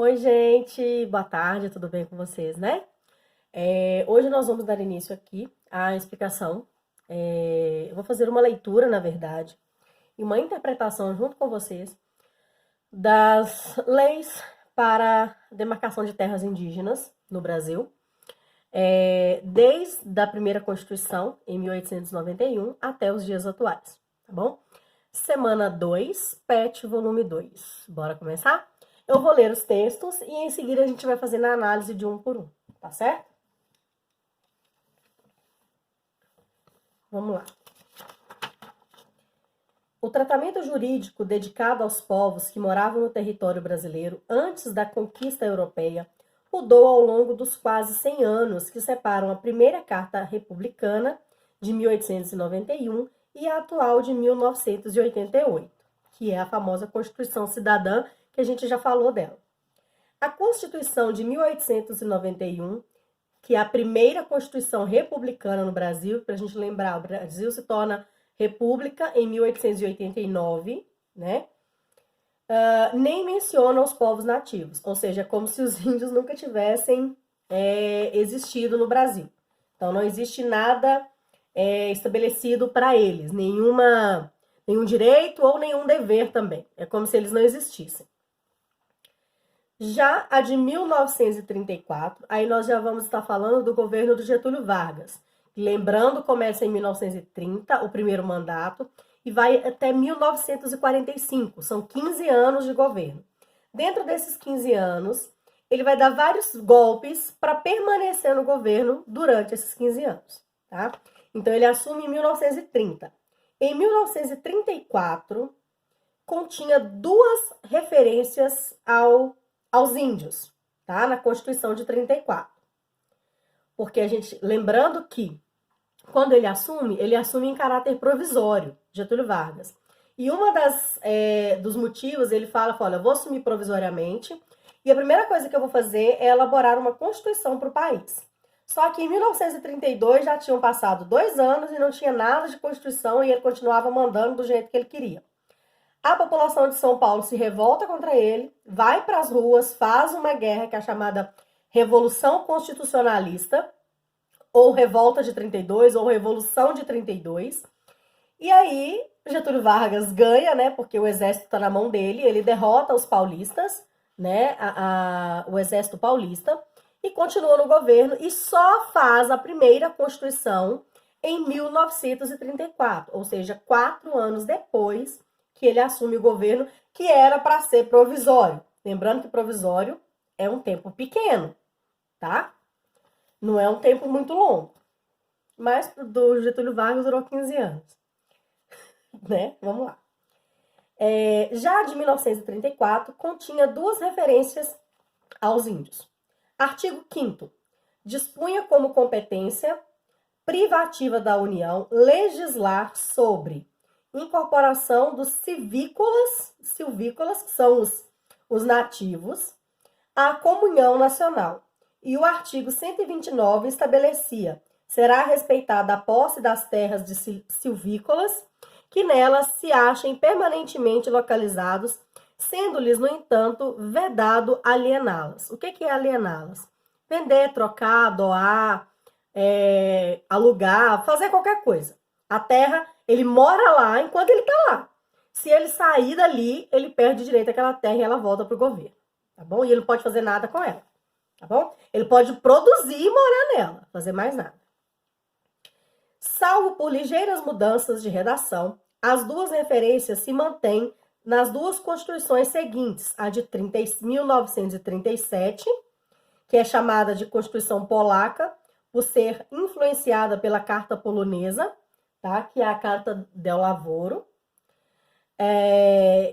Oi, gente, boa tarde, tudo bem com vocês, né? Hoje nós vamos dar início aqui à explicação. Eu vou fazer uma leitura, na verdade, e uma interpretação junto com vocês das leis para demarcação de terras indígenas no Brasil, desde a primeira Constituição, em 1891, até os dias atuais, tá bom? Semana 2, PET, volume 2. Bora começar? Eu vou ler os textos e em seguida a gente vai fazendo a análise de um por um, tá certo? Vamos lá. O tratamento jurídico dedicado aos povos que moravam no território brasileiro antes da conquista europeia mudou ao longo dos quase 100 anos que separam a primeira Carta Republicana, de 1891, e a atual de 1988, que é a famosa Constituição Cidadã, que a gente já falou dela. A Constituição de 1891, que é a primeira Constituição republicana no Brasil, para a gente lembrar, o Brasil se torna república em 1889, né? Nem menciona os povos nativos, ou seja, como se os índios nunca tivessem existido no Brasil. Então, não existe nada estabelecido para eles, nenhum direito ou nenhum dever também. É como se eles não existissem. Já a de 1934, aí nós já vamos estar falando do governo do Getúlio Vargas. Lembrando, começa em 1930, o primeiro mandato, e vai até 1945, são 15 anos de governo. Dentro desses 15 anos, ele vai dar vários golpes para permanecer no governo durante esses 15 anos, tá? Então, ele assume em 1930. Em 1934, continha duas referências aos índios, tá? Na Constituição de 34. Porque lembrando que quando ele assume em caráter provisório, Getúlio Vargas. E uma dos motivos, ele fala, olha, eu vou assumir provisoriamente e a primeira coisa que eu vou fazer é elaborar uma Constituição para o país. Só que em 1932 já tinham passado 2 anos e não tinha nada de Constituição e ele continuava mandando do jeito que ele queria. A população de São Paulo se revolta contra ele, vai para as ruas, faz uma guerra que é a chamada Revolução Constitucionalista, ou Revolta de 32, ou Revolução de 32. E aí, Getúlio Vargas ganha, né, porque o exército está na mão dele, ele derrota os paulistas, né, o exército paulista, e continua no governo, e só faz a primeira Constituição em 1934, ou seja, 4 anos depois que ele assume o governo, que era para ser provisório. Lembrando que provisório é um tempo pequeno, tá? Não é um tempo muito longo. Mas do Getúlio Vargas durou 15 anos. Né? Vamos lá. Já de 1934, continha duas referências aos índios. Artigo 5º. Dispunha como competência privativa da União legislar sobre incorporação dos silvícolas, que são os nativos, à comunhão nacional. E o artigo 129 estabelecia: será respeitada a posse das terras de silvícolas que nelas se achem permanentemente localizados, sendo-lhes, no entanto, vedado aliená-las. O que é aliená-las? Vender, trocar, doar, alugar, fazer qualquer coisa. A terra, ele mora lá enquanto ele está lá. Se ele sair dali, ele perde o direito àquela terra e ela volta para o governo, tá bom? E ele não pode fazer nada com ela, tá bom? Ele pode produzir e morar nela, fazer mais nada. Salvo por ligeiras mudanças de redação, as duas referências se mantêm nas duas constituições seguintes, a de 1937, que é chamada de Constituição Polaca, por ser influenciada pela Carta Polonesa, tá? Que é a Carta del Lavoro,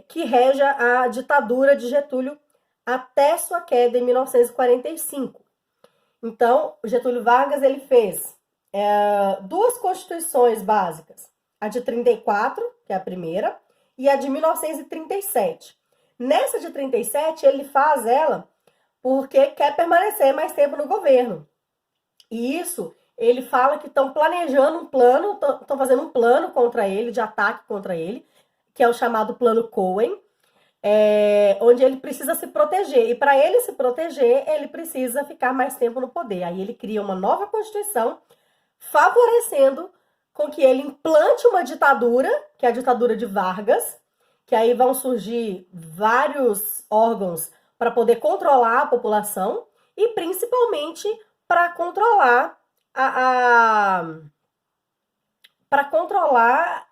que rege a ditadura de Getúlio até sua queda em 1945. Então, Getúlio Vargas ele fez duas constituições básicas, a de 34, que é a primeira, e a de 1937. Nessa de 37, ele faz ela porque quer permanecer mais tempo no governo. E isso, ele fala que estão planejando um plano, estão fazendo um plano contra ele, de ataque contra ele, que é o chamado Plano Cohen, onde ele precisa se proteger. E para ele se proteger, ele precisa ficar mais tempo no poder. Aí ele cria uma nova Constituição, favorecendo com que ele implante uma ditadura, que é a ditadura de Vargas, que aí vão surgir vários órgãos para poder controlar a população e principalmente para controlar para controlar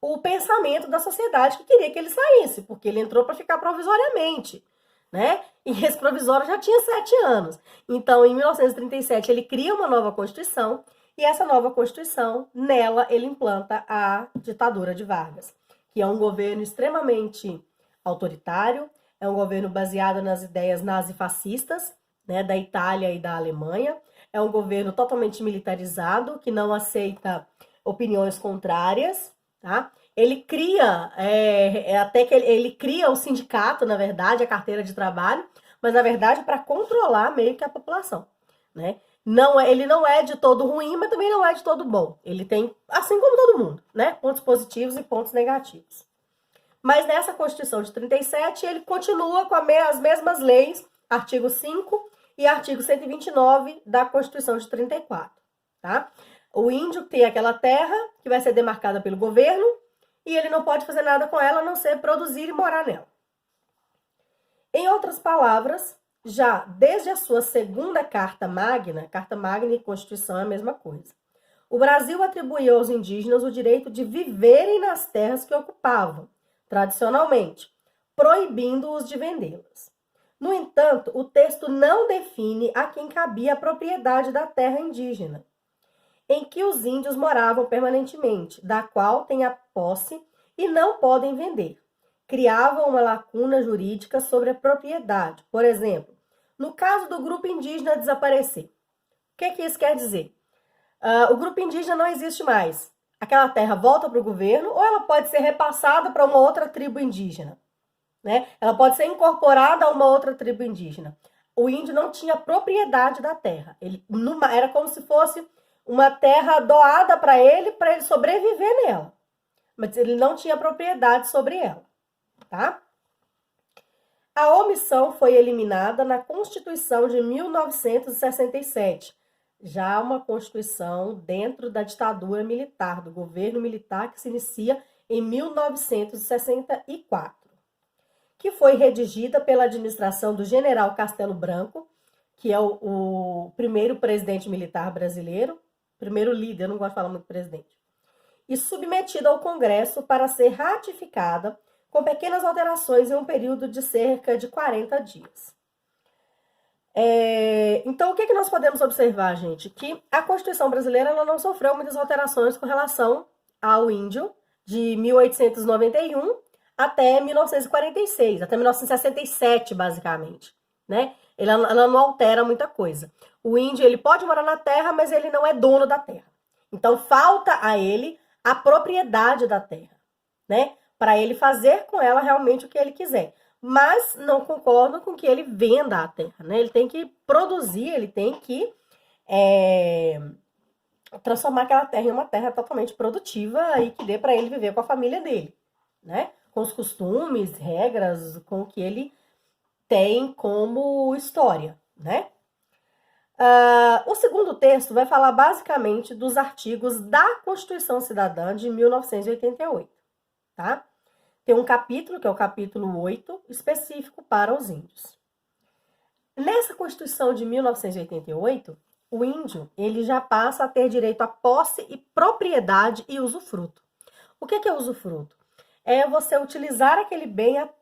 o pensamento da sociedade que queria que ele saísse, porque ele entrou para ficar provisoriamente, né? E esse provisório já tinha 7 anos. Então, em 1937, ele cria uma nova Constituição, e essa nova Constituição, nela, ele implanta a ditadura de Vargas, que é um governo extremamente autoritário, é um governo baseado nas ideias nazifascistas, né, da Itália e da Alemanha, é um governo totalmente militarizado, que não aceita opiniões contrárias, tá? Ele cria, até que ele cria o sindicato, na verdade, a carteira de trabalho, mas na verdade para controlar meio que a população, né? Ele não é de todo ruim, mas também não é de todo bom. Ele tem, assim como todo mundo, né? Pontos positivos e pontos negativos. Mas nessa Constituição de 37, ele continua com as mesmas leis, artigo 5 e artigo 129 da Constituição de 34, tá? O índio tem aquela terra que vai ser demarcada pelo governo e ele não pode fazer nada com ela a não ser produzir e morar nela. Em outras palavras, já desde a sua segunda Carta Magna e Constituição é a mesma coisa, o Brasil atribuiu aos indígenas o direito de viverem nas terras que ocupavam, tradicionalmente, proibindo-os de vendê-las. No entanto, o texto não define a quem cabia a propriedade da terra indígena, em que os índios moravam permanentemente, da qual têm a posse e não podem vender. Criavam uma lacuna jurídica sobre a propriedade. Por exemplo, no caso do grupo indígena desaparecer. O que isso quer dizer? O grupo indígena não existe mais. Aquela terra volta para o governo ou ela pode ser repassada para uma outra tribo indígena, né? Ela pode ser incorporada a uma outra tribo indígena. O índio não tinha propriedade da terra. Era como se fosse uma terra doada para ele sobreviver nela. Mas ele não tinha propriedade sobre ela, tá? A omissão foi eliminada na Constituição de 1967, já uma Constituição dentro da ditadura militar, do governo militar que se inicia em 1964, que foi redigida pela administração do general Castelo Branco, que é o primeiro presidente militar brasileiro, primeiro líder, eu não gosto de falar muito presidente, e submetida ao Congresso para ser ratificada com pequenas alterações em um período de cerca de 40 dias. Então, o que nós podemos observar, gente? Que a Constituição brasileira ela não sofreu muitas alterações com relação ao índio de 1891 até 1946, até 1967, basicamente, né? Ela não altera muita coisa. O índio, ele pode morar na terra, mas ele não é dono da terra. Então, falta a ele a propriedade da terra, né? Para ele fazer com ela realmente o que ele quiser. Mas não concordo com que ele venda a terra, né? Ele tem que produzir, ele tem que transformar aquela terra em uma terra totalmente produtiva e que dê para ele viver com a família dele, né? Com os costumes, regras, com o que ele tem como história, né? O segundo texto vai falar basicamente dos artigos da Constituição Cidadã de 1988, tá? Tem um capítulo, que é o capítulo 8, específico para os índios. Nessa Constituição de 1988, o índio ele já passa a ter direito à posse e propriedade e usufruto. O que é usufruto? É você utilizar aquele bem até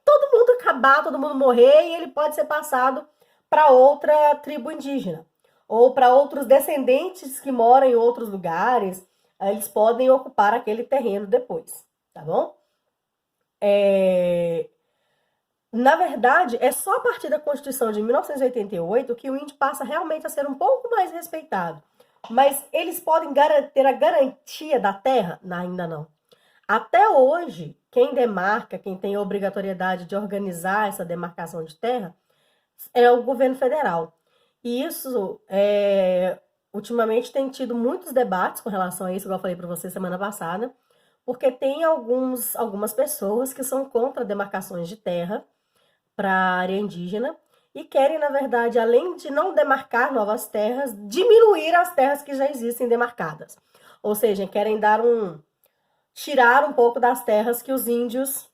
todo mundo acabar, todo mundo morrer, e ele pode ser passado para outra tribo indígena, ou para outros descendentes que moram em outros lugares, eles podem ocupar aquele terreno depois, tá bom? Na verdade, é só a partir da Constituição de 1988 que o índio passa realmente a ser um pouco mais respeitado. Mas eles podem ter a garantia da terra? Não, ainda não. Até hoje, quem demarca, quem tem a obrigatoriedade de organizar essa demarcação de terra, é o governo federal. E isso, ultimamente, tem tido muitos debates com relação a isso, igual eu falei para você semana passada, porque tem algumas pessoas que são contra demarcações de terra para a área indígena e querem, na verdade, além de não demarcar novas terras, diminuir as terras que já existem demarcadas. Ou seja, querem tirar um pouco das terras que os índios,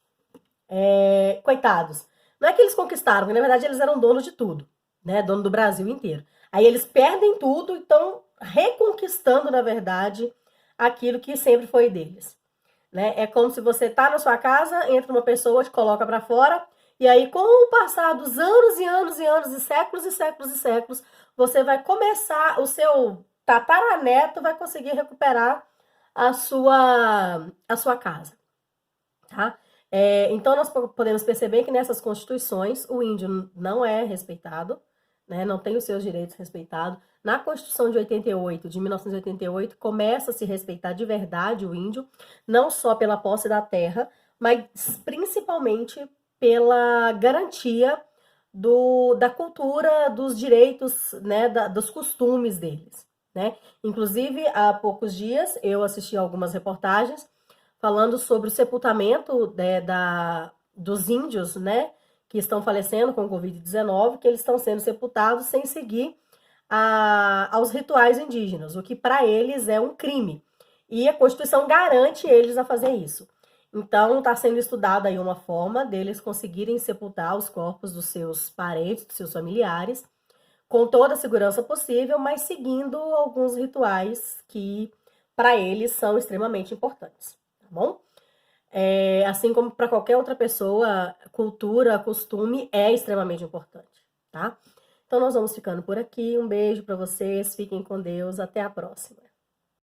coitados, não é que eles conquistaram, porque na verdade eles eram donos de tudo, né? Dono do Brasil inteiro. Aí eles perdem tudo e estão reconquistando, na verdade, aquilo que sempre foi deles. Né? É como se você tá na sua casa, entra uma pessoa, te coloca para fora, e aí com o passar dos anos e anos e anos, e séculos e séculos e séculos, você vai começar, o seu tataraneto vai conseguir recuperar a sua casa, tá? Então nós podemos perceber que nessas constituições o índio não é respeitado, né? Não tem os seus direitos respeitados. Na Constituição de 88, de 1988, começa a se respeitar de verdade o índio, não só pela posse da terra, mas principalmente pela garantia da cultura, dos direitos, né, dos costumes deles, né? Inclusive, há poucos dias eu assisti algumas reportagens falando sobre o sepultamento, né, dos índios, né, que estão falecendo com Covid-19, que eles estão sendo sepultados sem seguir aos rituais indígenas, o que para eles é um crime. E a Constituição garante eles a fazer isso. Então, está sendo estudada aí uma forma deles conseguirem sepultar os corpos dos seus parentes, dos seus familiares, com toda a segurança possível, mas seguindo alguns rituais que para eles são extremamente importantes, tá bom? Assim como para qualquer outra pessoa, cultura, costume é extremamente importante, tá? Então nós vamos ficando por aqui. Um beijo para vocês, fiquem com Deus, até a próxima.